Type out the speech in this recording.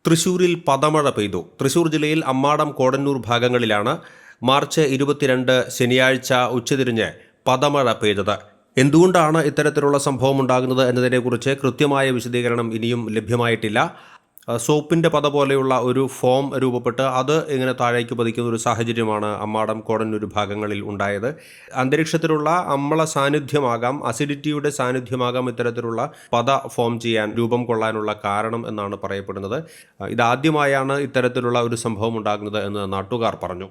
തൃശൂരിൽ പദമഴ പെയ്തു. തൃശൂർ ജില്ലയിൽ അമ്മാടം കോടന്നൂർ ഭാഗങ്ങളിലാണ് മാർച്ച് 22 ശനിയാഴ്ച ഉച്ചതിരിഞ്ഞ് പദമഴ പെയ്തത്. എന്തുകൊണ്ടാണ് ഇത്തരത്തിലുള്ള സംഭവം ഉണ്ടാകുന്നത് എന്നതിനെക്കുറിച്ച് കൃത്യമായ വിശദീകരണം ഇനിയും ലഭ്യമായിട്ടില്ല. സോപ്പിൻ്റെ പത പോലെയുള്ള ഒരു ഫോം രൂപപ്പെട്ട് അത് ഇങ്ങനെ താഴേക്ക് പതിക്കുന്ന ഒരു സാഹചര്യമാണ് അമ്മാടം കോടന്നൂർ ഭാഗങ്ങളിൽ ഉണ്ടായത്. അന്തരീക്ഷത്തിലുള്ള അമ്ല സാന്നിധ്യമാകാം, അസിഡിറ്റിയുടെ സാന്നിധ്യമാകാം ഇത്തരത്തിലുള്ള പത ഫോം ചെയ്യാൻ, രൂപം കൊള്ളാനുള്ള കാരണം എന്നാണ് പറയപ്പെടുന്നത്. ഇതാദ്യമായാണ് ഇത്തരത്തിലുള്ള ഒരു സംഭവം ഉണ്ടാകുന്നത് എന്ന് നാട്ടുകാർ പറഞ്ഞു.